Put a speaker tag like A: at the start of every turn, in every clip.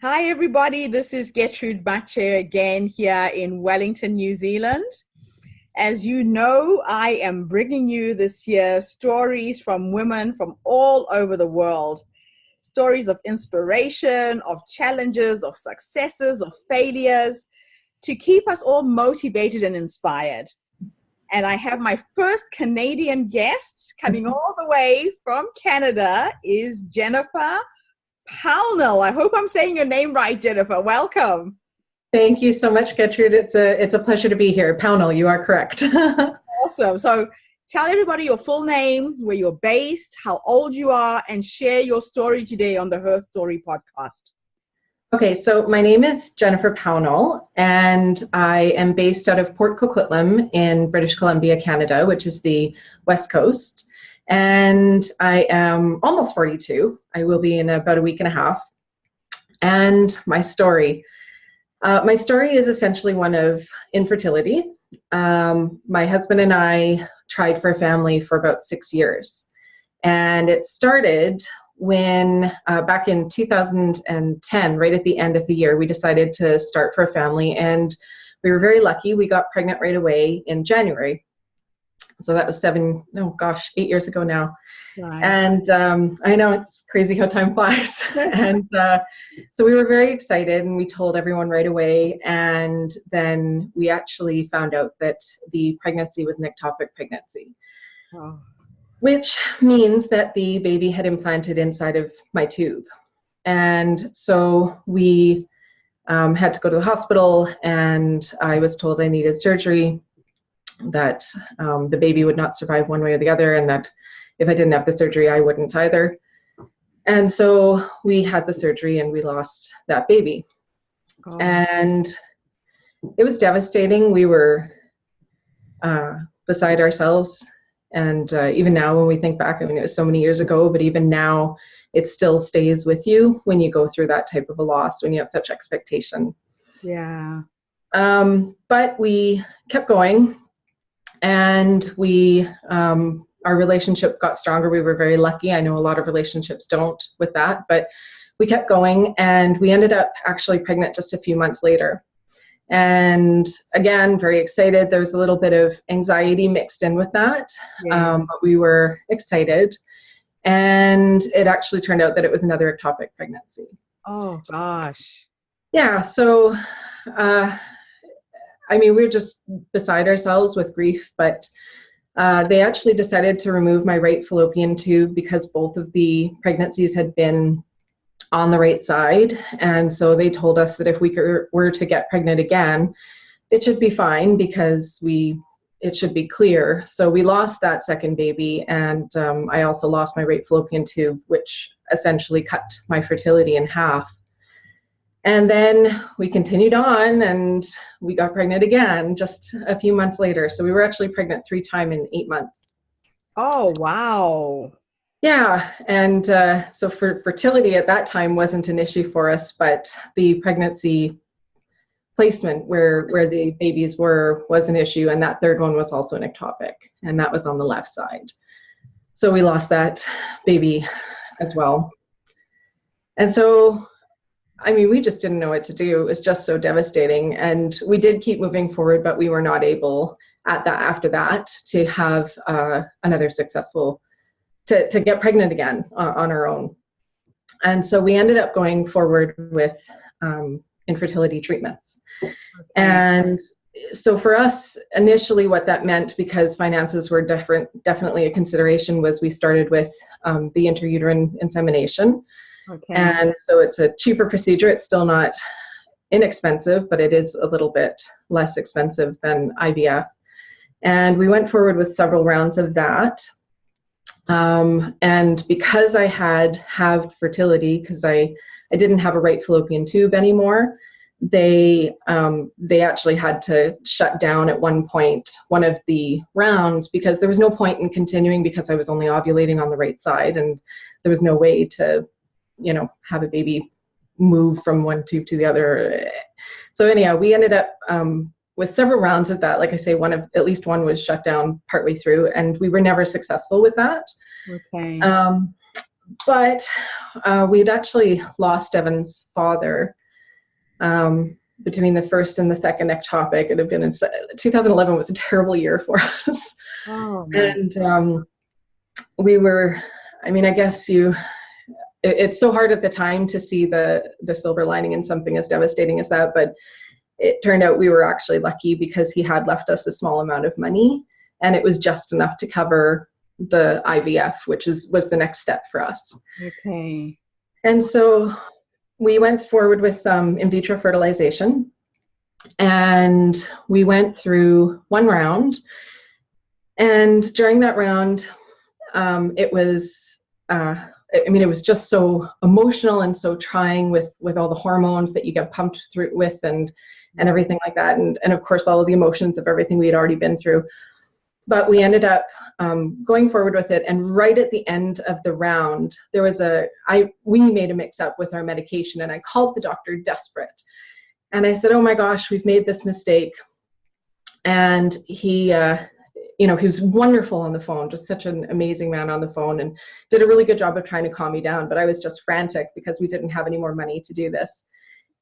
A: Hi, everybody. This is Gertrude Bache again here in Wellington, New Zealand. As you know, I am bringing you this year stories from women from all over the world. Stories of inspiration, of challenges, of successes, of failures, to keep us all motivated and inspired. And I have my first Canadian guest coming all the way from Canada is Jennifer Pownall. I hope I'm saying your name right, Jennifer. Welcome.
B: Thank you so much, Gertrude. It's a pleasure to be here. Pownall, you are correct.
A: Awesome. So tell everybody your full name, where you're based, how old you are, and share your story today on the Her Story podcast.
B: Okay, so my name is Jennifer Pownall, and I am based out of Port Coquitlam in British Columbia, Canada, which is the West Coast. And I am almost 42. I will be in about a week and a half. And my story is essentially one of infertility. My husband and I tried for a family for about 6 years. And it started when back in 2010, right at the end of the year, we decided to start for a family. And we were very lucky. We got pregnant right away in January. So that was 8 years ago now.
A: Right.
B: And I know it's crazy how time flies. And so we were very excited and we told everyone right away. And then we actually found out that the pregnancy was an ectopic pregnancy, which means that the baby had implanted inside of my tube. And so we had to go to the hospital, and I was told I needed surgery, that the baby would not survive one way or the other, and that if I didn't have the surgery, I wouldn't either. And so we had the surgery and we lost that baby. Oh. And it was devastating. We were beside ourselves. And even now when we think back, I mean, it was so many years ago, but even now it still stays with you when you go through that type of a loss, when you have such expectation.
A: Yeah.
B: But we kept going. And our relationship got stronger. We were very lucky. I know a lot of relationships don't with that, but we kept going, and we ended up actually pregnant just a few months later. And again, very excited. There was a little bit of anxiety mixed in with that, but we were excited. And it actually turned out that it was another ectopic pregnancy.
A: Oh, gosh.
B: Yeah, so we were just beside ourselves with grief, but they actually decided to remove my right fallopian tube because both of the pregnancies had been on the right side. And so they told us that if we were to get pregnant again, it should be fine because it should be clear. So we lost that second baby, and I also lost my right fallopian tube, which essentially cut my fertility in half. And then we continued on, and we got pregnant again just a few months later. So we were actually pregnant 3 times in 8 months.
A: Oh, wow.
B: Yeah. And so fertility at that time wasn't an issue for us, but the pregnancy placement where the babies was an issue. And that third one was also an ectopic, and that was on the left side. So we lost that baby as well. And so we just didn't know what to do. It was just so devastating. And we did keep moving forward, but we were not able after that to have another successful, to get pregnant again on our own. And so we ended up going forward with infertility treatments. Okay. And so for us, initially what that meant, because finances were definitely a consideration, was we started with the intrauterine insemination. Okay. And so it's a cheaper procedure. It's still not inexpensive, but it is a little bit less expensive than IVF. And we went forward with several rounds of that. And because I had halved fertility, because I didn't have a right fallopian tube anymore, they actually had to shut down at one point one of the rounds, because there was no point in continuing, because I was only ovulating on the right side, and there was no way to have a baby move from one tube to the other. So anyhow, we ended up with several rounds of that. Like I say, at least one was shut down partway through, and we were never successful with that.
A: Okay.
B: But we'd actually lost Evan's father between the first and the second ectopic. It had been in 2011 was a terrible year for us.
A: Oh, man.
B: And we were, I mean, I guess it's so hard at the time to see the silver lining in something as devastating as that, but it turned out we were actually lucky because he had left us a small amount of money, and it was just enough to cover the IVF, which was the next step for us.
A: Okay.
B: And so we went forward with in vitro fertilization, and we went through one round. And during that round, it was, it was just so emotional and so trying with all the hormones that you get pumped through with and everything like that. And of course, all of the emotions of everything we had already been through. But we ended up going forward with it. And right at the end of the round, there was we made a mix up with our medication, and I called the doctor desperate. And I said, oh my gosh, we've made this mistake. And he was wonderful on the phone, just such an amazing man on the phone, and did a really good job of trying to calm me down. But I was just frantic because we didn't have any more money to do this.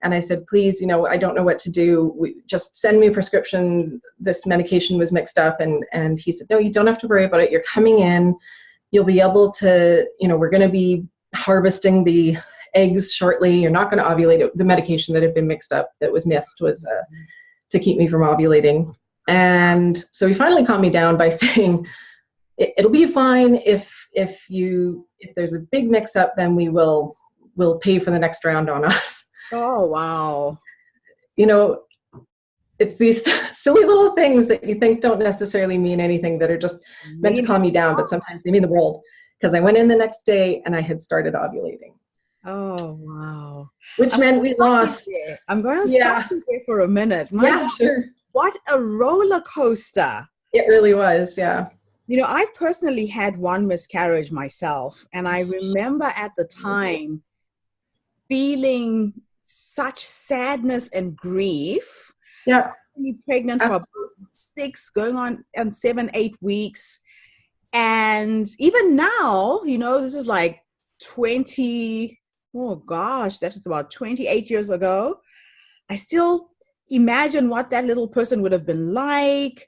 B: And I said, please, I don't know what to do. Just send me a prescription. This medication was mixed up. And he said, no, you don't have to worry about it. You're coming in. You'll be able to, we're going to be harvesting the eggs shortly. You're not going to ovulate. The medication that had been mixed up that was missed was to keep me from ovulating. And so he finally calmed me down by saying, it'll be fine if there's a big mix up, then we'll pay for the next round on us.
A: Oh, wow.
B: It's these silly little things that you think don't necessarily mean anything that are just meant to calm you down, but sometimes they mean the world. Because I went in the next day and I had started ovulating.
A: Oh, wow.
B: Which meant we lost.
A: I'm going to stop you there for a minute.
B: Yeah, sure.
A: What a roller coaster.
B: It really was, yeah.
A: I've personally had one miscarriage myself, and I remember at the time feeling such sadness and grief.
B: Yeah.
A: Being pregnant for about 6, going on 7, 8 weeks. And even now, this is like 20, oh gosh, that is about 28 years ago. I still imagine what that little person would have been like.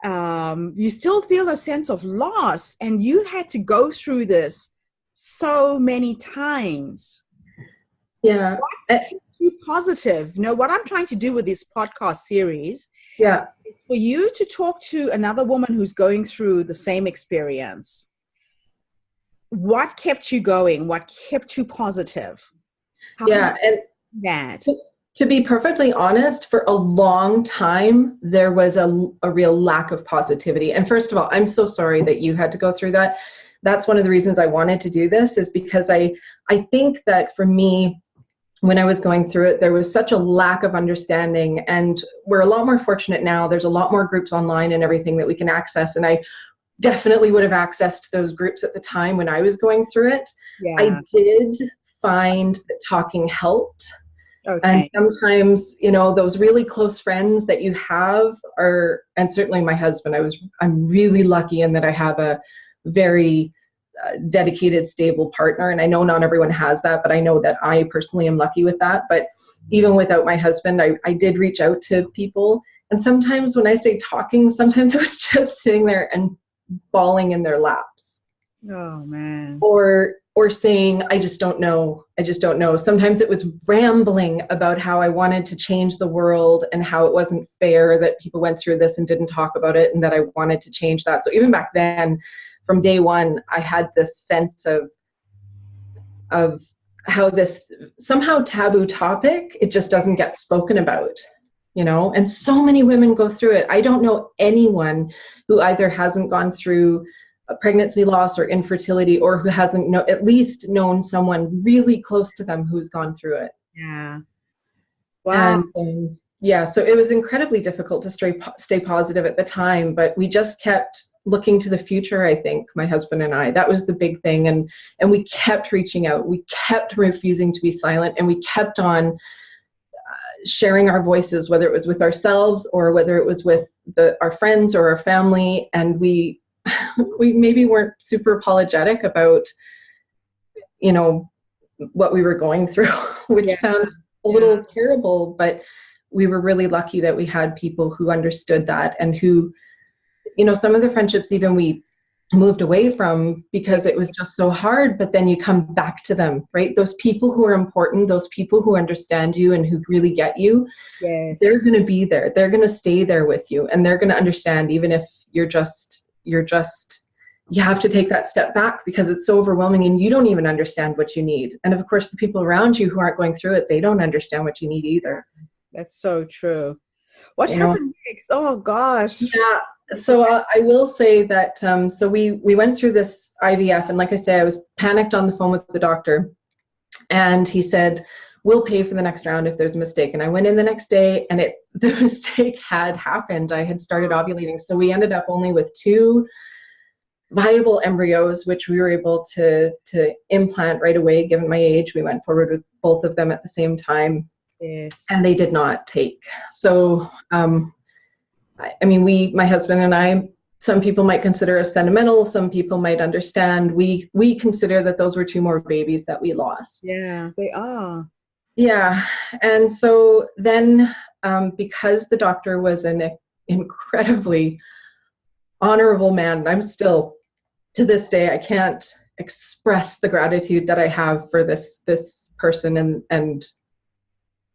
A: You still feel a sense of loss, and you had to go through this so many times.
B: Yeah.
A: What keeps you positive? What I'm trying to do with this podcast series,
B: is
A: for you to talk to another woman who's going through the same experience. What kept you going? What kept you positive?
B: To be perfectly honest, for a long time, there was a real lack of positivity. And first of all, I'm so sorry that you had to go through that. That's one of the reasons I wanted to do this, is because I think that for me, when I was going through it, there was such a lack of understanding, and we're a lot more fortunate now. There's a lot more groups online and everything that we can access. And I definitely would have accessed those groups at the time when I was going through it. Yeah. I did find that talking helped. Okay. And sometimes, those really close friends that you have and certainly my husband, I'm really lucky in that I have a very dedicated, stable partner. And I know not everyone has that, but I know that I personally am lucky with that. But even without my husband, I did reach out to people. And sometimes when I say talking, sometimes it was just sitting there and bawling in their laps.
A: Oh, man.
B: Or saying, I just don't know. Sometimes it was rambling about how I wanted to change the world and how it wasn't fair that people went through this and didn't talk about it, and that I wanted to change that. So even back then, from day one, I had this sense of how this somehow taboo topic, it just doesn't get spoken about, and so many women go through it. I don't know anyone who either hasn't gone through a pregnancy loss or infertility, or who hasn't at least known someone really close to them who's gone through it.
A: Yeah. Wow.
B: And so it was incredibly difficult to stay positive at the time, but we just kept looking to the future. I think my husband and I, that was the big thing. And we kept reaching out, we kept refusing to be silent, and we kept on sharing our voices, whether it was with ourselves or whether it was with our friends or our family. And we maybe weren't super apologetic about you know, what we were going through, which sounds a little terrible, but we were really lucky that we had people who understood that, and who, you know, some of the friendships even we moved away from because it was just so hard, but then you come back to them, right? Those people who are important, those people who understand you and who really get you, they're going to be there. They're going to stay there with you, and they're going to understand, even if you have to take that step back because it's so overwhelming and you don't even understand what you need. And of course, the people around you who aren't going through it, they don't understand what you need either.
A: That's so true. What happened next? Oh gosh.
B: Yeah. So I will say that, so we went through this IVF, and like I say, I was panicked on the phone with the doctor, and he said, we'll pay for the next round if there's a mistake. And I went in the next day, and the mistake had happened. I had started ovulating. So we ended up only with 2 viable embryos, which we were able to implant right away. Given my age, we went forward with both of them at the same time. And they did not take. So, I mean, my husband and I, some people might consider us sentimental, some people might understand. We consider that those were 2 more babies that we lost.
A: Yeah, they are.
B: Yeah. And so then, because the doctor was an incredibly honorable man, I'm still, to this day, I can't express the gratitude that I have for this person and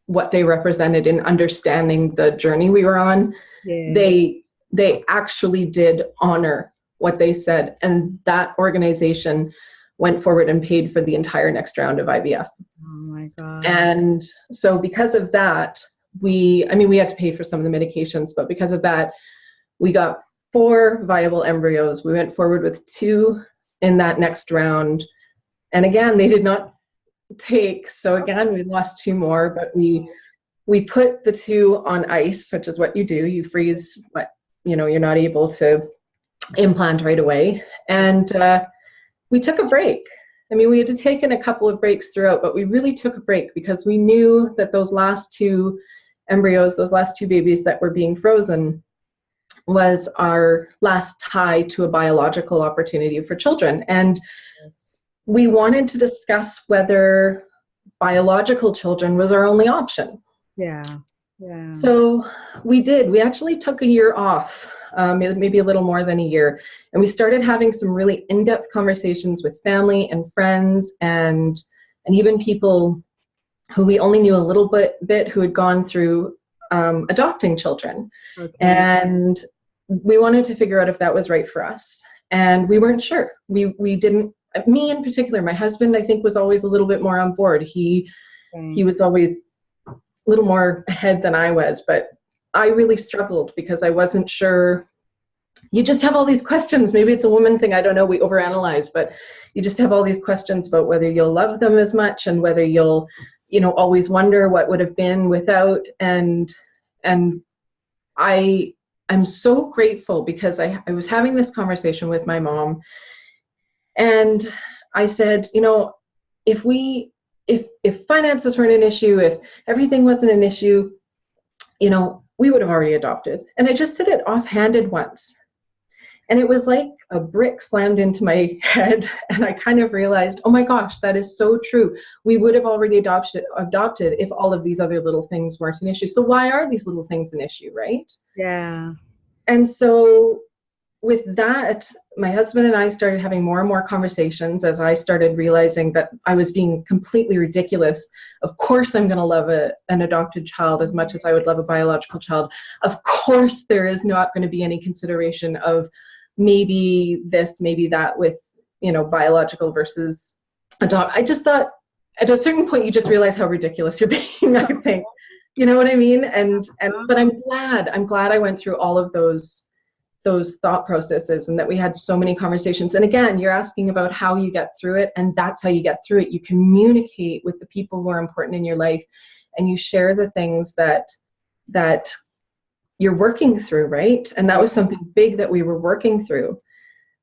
B: what they represented in understanding the journey we were on. They actually did honor what they said, and that organization went forward and paid for the entire next round of IVF.
A: Oh my God.
B: And so because of that, we had to pay for some of the medications, but because of that, we got 4 viable embryos. We went forward with 2 in that next round, and again, they did not take. So again, we lost 2 more, but we put the 2 on ice, which is what you do. You freeze what, you know, you're not able to implant right away. And we took a break. I mean, we had taken a couple of breaks throughout, but we really took a break because we knew that those last 2 embryos, those last 2 babies that were being frozen, was our last tie to a biological opportunity for children. And we wanted to discuss whether biological children was our only option.
A: Yeah.
B: So we did. We actually took a year off, maybe a little more than a year, and we started having some really in-depth conversations with family and friends, and even people who we only knew a little bit who had gone through adopting children. And we wanted to figure out if that was right for us, and we weren't sure. We didn't. Me in particular, my husband, I think, was always a little bit more on board. He was always a little more ahead than I was, but I really struggled because I wasn't sure. You just have all these questions. Maybe it's a woman thing, I don't know, we overanalyze, but you just have all these questions about whether you'll love them as much and whether you'll, you know, always wonder what would have been without. And I'm so grateful because I was having this conversation with my mom, and I said, you know, if finances weren't an issue, if everything wasn't an issue, you know, we would have already adopted. And I just said it offhanded once. And it was like a brick slammed into my head. And I kind of realized, oh my gosh, that is so true. We would have already adopted if all of these other little things weren't an issue. So why are these little things an issue, right?
A: Yeah.
B: And so with that, my husband and I started having more and more conversations as I started realizing that I was being completely ridiculous. Of course, I'm going to love an adopted child as much as I would love a biological child. Of course, there is not going to be any consideration of maybe this, maybe that with, you know, biological versus adopt. I just thought at a certain point, you just realize how ridiculous you're being, I think. You know what I mean? But I'm glad I went through all of those thought processes and that we had so many conversations. And again, you're asking about how you get through it, and that's how you get through it. You communicate with the people who are important in your life, and you share the things that you're working through, right? And that was something big that we were working through.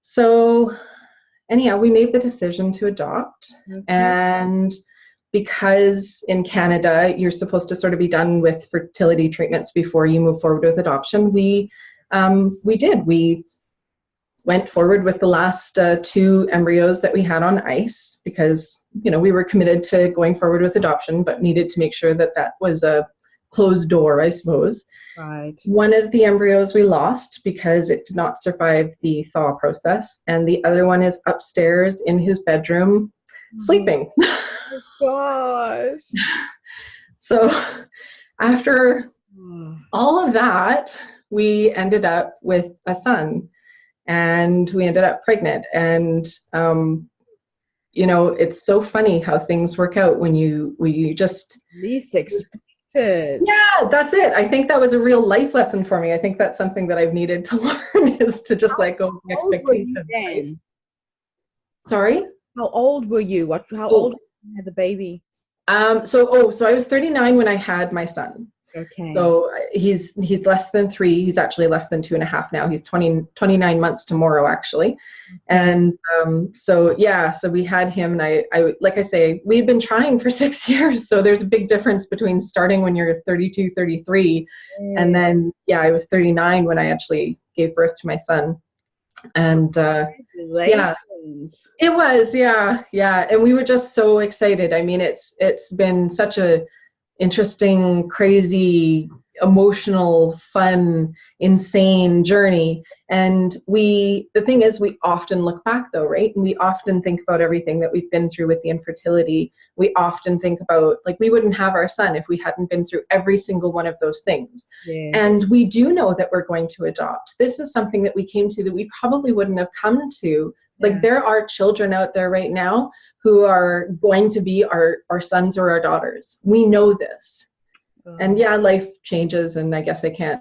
B: So anyhow, we made the decision to adopt. And because in Canada, you're supposed to sort of be done with fertility treatments before you move forward with adoption, we did. We went forward with the last 2 embryos that we had on ice because, you know, we were committed to going forward with adoption, but needed to make sure that that was a closed door, I suppose.
A: Right.
B: One of the embryos we lost because it did not survive the thaw process, and the other one is upstairs in his bedroom sleeping.
A: Oh my gosh.
B: So after all of that, we ended up with a son, and we ended up pregnant. And you know, it's so funny how things work out when you just
A: Least expected.
B: Yeah, that's it. I think that was a real life lesson for me. I think that's something that I've needed to learn is to just let go of the expectations.
A: Right?
B: Sorry?
A: How old were you? How old when you had the baby?
B: So I was 39 when I had my son.
A: Okay.
B: So he's less than 3. He's actually less than 2.5 now. He's 29 months tomorrow, actually. And so we had him, and I like I say, we've been trying for 6 years. So there's a big difference between starting when you're 32, 33, and then I was 39 when I actually gave birth to my son. And yeah, it was, yeah. And we were just so excited. I mean, it's been such a interesting, crazy, emotional, fun, insane journey. And the thing is, we often look back though, right? And we often think about everything that we've been through with the infertility. We often think about, like, we wouldn't have our son if we hadn't been through every single one of those things.
A: Yes.
B: And we do know that we're going to adopt. This is something that we came to that we probably wouldn't have come to. Like, there are children out there right now who are going to be our sons or our daughters. We know this. And life changes, and I guess I can't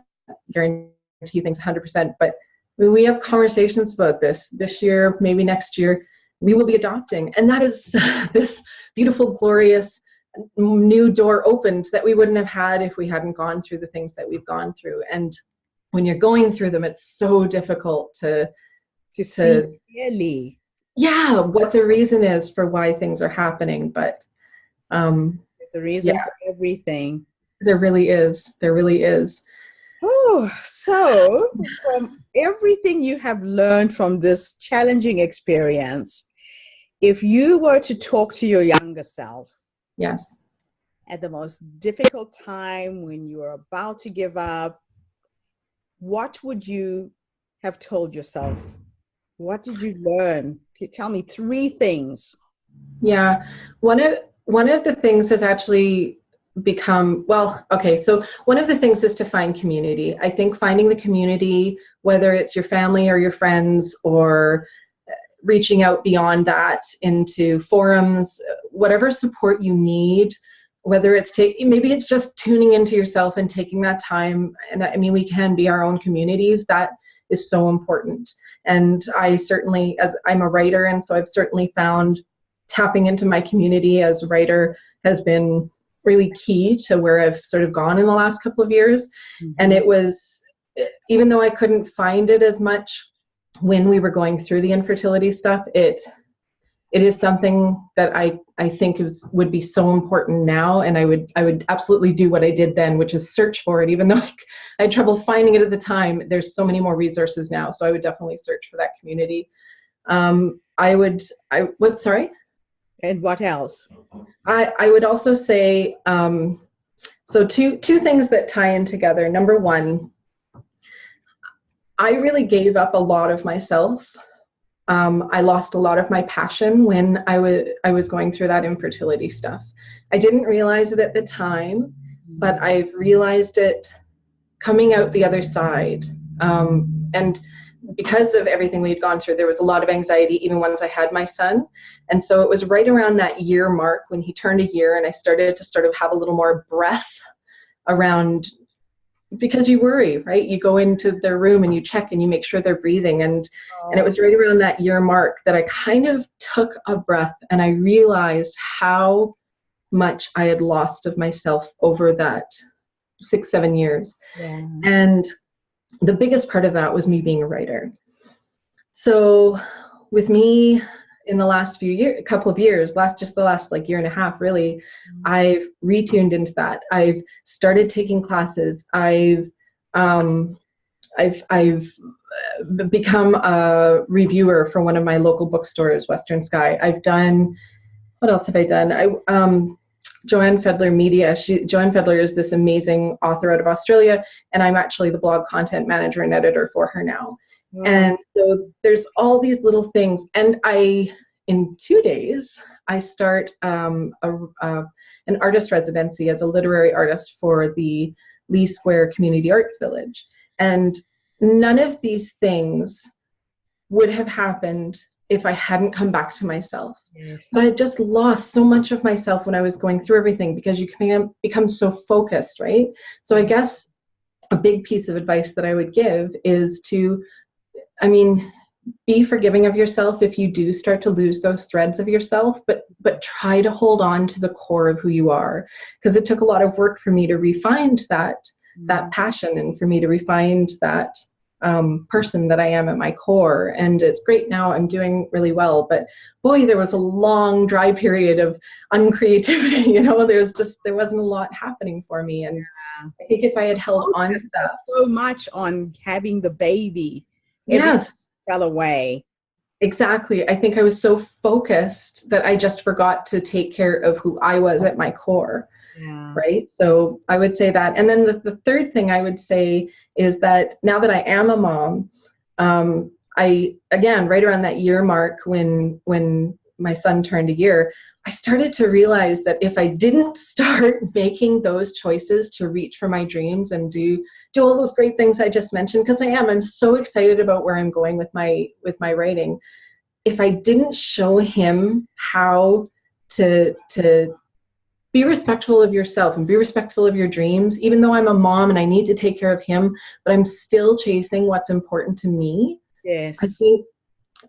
B: guarantee things 100%, but when we have conversations about this year, maybe next year, we will be adopting. And that is this beautiful, glorious new door opened that we wouldn't have had if we hadn't gone through the things that we've gone through. And when you're going through them, it's so difficult to
A: see clearly.
B: Yeah, what the reason is for why things are happening. But
A: there's a reason for everything.
B: There really is. There really is.
A: Oh, so from everything you have learned from this challenging experience, if you were to talk to your younger self,
B: yes,
A: at the most difficult time when you were about to give up, what would you have told yourself? What did you learn? Can you tell me 3 things?
B: Yeah, one of the things has actually become, so one of the things is to find community. I think finding the community, whether it's your family or your friends, or reaching out beyond that into forums, whatever support you need, whether it's maybe it's just tuning into yourself and taking that time. And I mean, we can be our own communities. That is so important. And I certainly, as I'm a writer, and so I've certainly found tapping into my community as a writer has been really key to where I've sort of gone in the last couple of years. Mm-hmm. And it was, even though I couldn't find it as much when we were going through the infertility stuff, it is something that I think would be so important now. And I would absolutely do what I did then, which is search for it, even though I had trouble finding it at the time. There's so many more resources now. So I would definitely search for that community. Sorry?
A: And what else?
B: I would also say, so two things that tie in together. Number one, I really gave up a lot of myself. I lost a lot of my passion when I was going through that infertility stuff. I didn't realize it at the time, but I've realized it coming out the other side. And because of everything we'd gone through, there was a lot of anxiety even once I had my son. And so it was right around that year mark when he turned a year, and I started to sort of have a little more breath around, because you worry, right? You go into their room and you check and you make sure they're breathing. And it was right around that year mark that I kind of took a breath, and I realized how much I had lost of myself over that 6-7 years. Yeah. And the biggest part of that was me being a writer. So with me in the last couple of years, the last like year and a half, really, I've retuned into that. I've started taking classes. I've I've become a reviewer for one of my local bookstores, Western Sky. I've done, what else have I done? Joanne Fedler Media. Joanne Fedler is this amazing author out of Australia, and I'm actually the blog content manager and editor for her now. Wow. And so there's all these little things. And in 2 days, I start an artist residency as a literary artist for the Lee Square Community Arts Village. And none of these things would have happened if I hadn't come back to myself. Yes. But I just lost so much of myself when I was going through everything, because you can become so focused, right? So I guess a big piece of advice that I would give is to, be forgiving of yourself if you do start to lose those threads of yourself, but try to hold on to the core of who you are. Because it took a lot of work for me to refine that passion, and for me to refine that person that I am at my core. And it's great now, I'm doing really well, but boy, there was a long dry period of uncreativity. There wasn't a lot happening for me. And I think if I had held on to that
A: so much on having the baby,
B: yes,
A: fell away.
B: Exactly. I think I was so focused that I just forgot to take care of who I was at my core. Yeah. Right. So I would say that. And then the third thing I would say is that now that I am a mom, again, right around that year mark when my son turned a year, I started to realize that if I didn't start making those choices to reach for my dreams and do all those great things I just mentioned, because I'm so excited about where I'm going with my writing. If I didn't show him how to be respectful of yourself and be respectful of your dreams, even though I'm a mom and I need to take care of him, but I'm still chasing what's important to me.
A: Yes.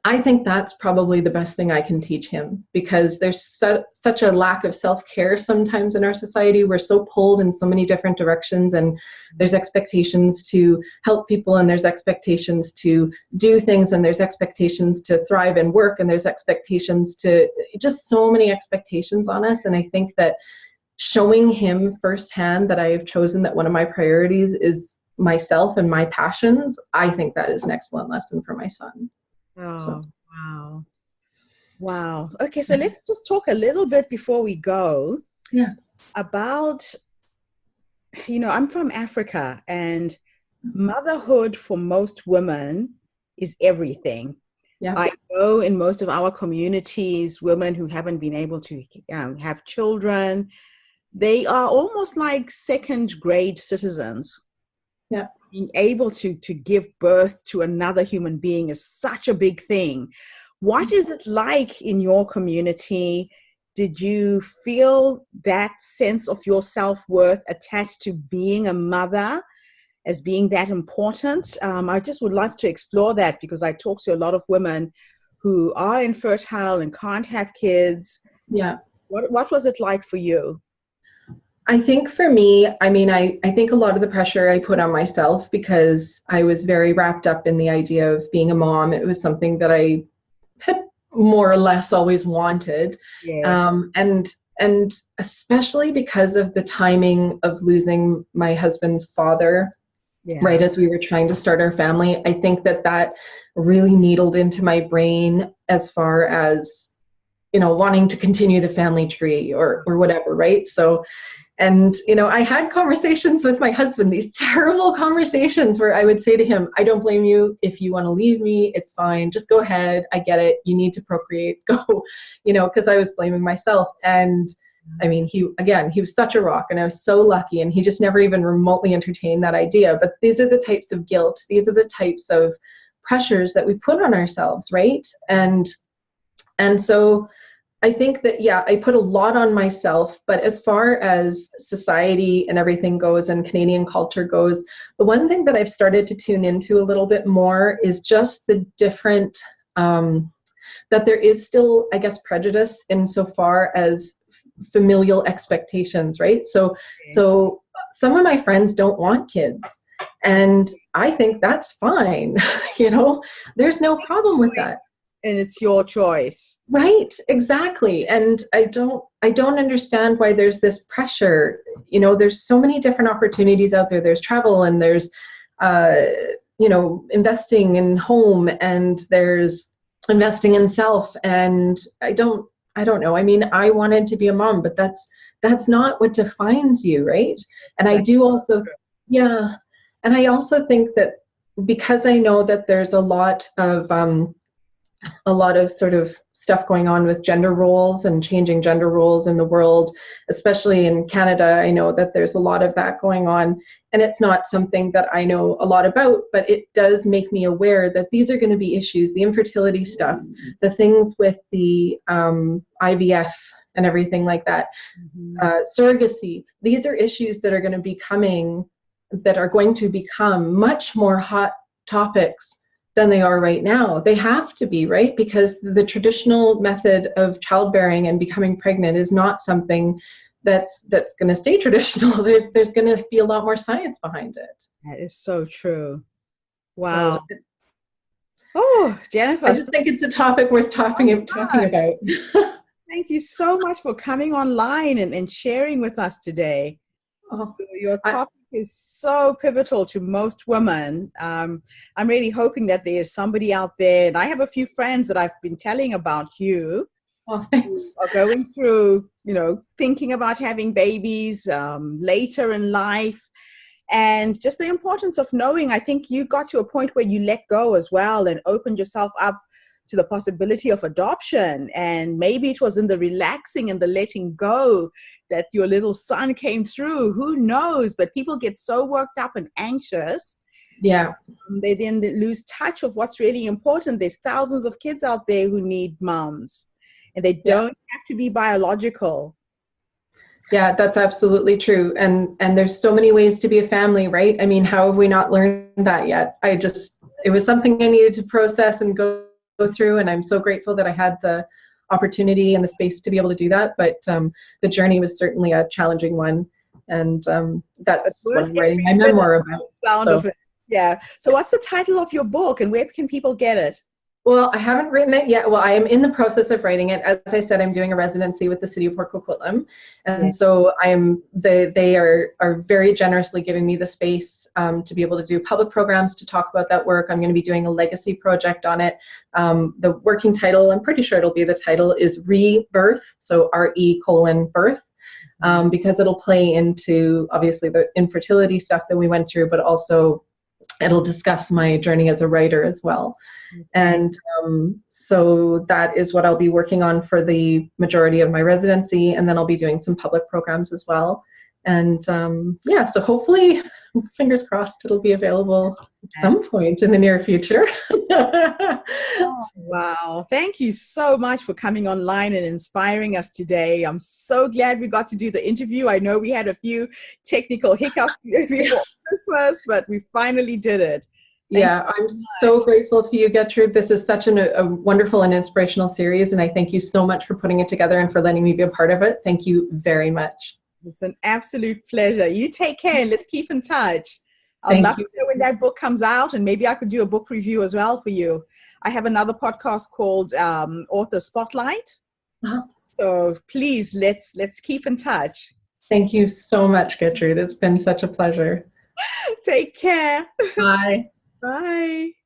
B: I think that's probably the best thing I can teach him, because there's such a lack of self-care sometimes in our society. We're so pulled in so many different directions, and there's expectations to help people, and there's expectations to do things, and there's expectations to thrive and work, and there's expectations to just so many expectations on us. And I think that showing him firsthand that I have chosen that one of my priorities is myself and my passions, I think that is an excellent lesson for my son.
A: Oh, wow. Wow. Okay, so let's just talk a little bit before we go about, I'm from Africa, and motherhood for most women is everything. Yeah. I know in most of our communities, women who haven't been able to have children, they are almost like second grade citizens. Yeah. Being able to give birth to another human being is such a big thing. What is it like in your community? Did you feel that sense of your self-worth attached to being a mother as being that important? I just would love to explore that, because I talk to a lot of women who are infertile and can't have kids. Yeah. What was it like for you?
B: I think for me, I think a lot of the pressure I put on myself, because I was very wrapped up in the idea of being a mom. It was something that I had more or less always wanted. Yes. And especially because of the timing of losing my husband's father, right as we were trying to start our family, I think that really needled into my brain as far as, wanting to continue the family tree or whatever, right? So, and, I had conversations with my husband, these terrible conversations where I would say to him, I don't blame you. If you want to leave me, it's fine. Just go ahead. I get it. You need to procreate. Go, because I was blaming myself. And he was such a rock, and I was so lucky. And he just never even remotely entertained that idea. But these are the types of guilt. These are the types of pressures that we put on ourselves, right? And so I think that, I put a lot on myself, but as far as society and everything goes and Canadian culture goes, the one thing that I've started to tune into a little bit more is just the different, that there is still, I guess, prejudice insofar as familial expectations, right? So some of my friends don't want kids, and I think that's fine. There's no problem with that.
A: And it's your choice.
B: Right, exactly. And I don't understand why there's this pressure. There's so many different opportunities out there. There's travel, and there's investing in home, and there's investing in self. And I don't know. I mean, I wanted to be a mom, but that's not what defines you, right? And I do also, yeah. And I also think that because I know that there's a lot of sort of stuff going on with gender roles and changing gender roles in the world, especially in Canada. I know that there's a lot of that going on, and it's not something that I know a lot about, but it does make me aware that these are going to be issues, the infertility stuff, the things with the IVF and everything like that, surrogacy. These are issues that are going to become much more hot topics than they are right now. They have to be, right? Because the traditional method of childbearing and becoming pregnant is not something that's going to stay traditional. There's going to be a lot more science behind it.
A: That is so true. Wow. Oh, Jennifer.
B: I just think it's a topic worth talking about.
A: Thank you so much for coming online and sharing with us today. Your topic is so pivotal to most women. I'm really hoping that there's somebody out there, and I have a few friends that I've been telling about you.
B: Oh, thanks.
A: Who are going through, thinking about having babies later in life, and just the importance of knowing. I think you got to a point where you let go as well and opened yourself up to the possibility of adoption. And maybe it was in the relaxing and the letting go that your little son came through. Who knows? But people get so worked up and anxious.
B: Yeah.
A: They then lose touch of what's really important. There's thousands of kids out there who need moms, and they don't have to be biological.
B: Yeah, that's absolutely true. And there's so many ways to be a family, right? I mean, how have we not learned that yet? It was something I needed to process and go through, and I'm so grateful that I had the opportunity and the space to be able to do that. But the journey was certainly a challenging one, and that's what I'm writing my memoir about.
A: Sound of it. Yeah. So what's the title of your book, and where can people get it?
B: Well, I haven't written it yet. Well, I am in the process of writing it. As I said, I'm doing a residency with the city of Port Coquitlam. And so they are very generously giving me the space to be able to do public programs to talk about that work. I'm going to be doing a legacy project on it. The working title, I'm pretty sure it'll be the title, is Rebirth. So RE:birth. Because it'll play into obviously the infertility stuff that we went through, but also it'll discuss my journey as a writer as well. And so that is what I'll be working on for the majority of my residency, and then I'll be doing some public programs as well. And so hopefully, fingers crossed, it'll be available at some point in the near future.
A: Oh, wow. Thank you so much for coming online and inspiring us today. I'm so glad we got to do the interview. I know we had a few technical hiccups before Christmas, but we finally did it.
B: I'm so grateful to you, Gertrude. This is such a wonderful and inspirational series, and I thank you so much for putting it together and for letting me be a part of it. Thank you very much.
A: It's an absolute pleasure. You take care, and let's keep in touch. I'd love to know when that book comes out, and maybe I could do a book review as well for you. I have another podcast called Author Spotlight. So please, let's keep in touch.
B: Thank you so much, Gertrude. It's been such a pleasure.
A: Take care.
B: Bye.
A: Bye.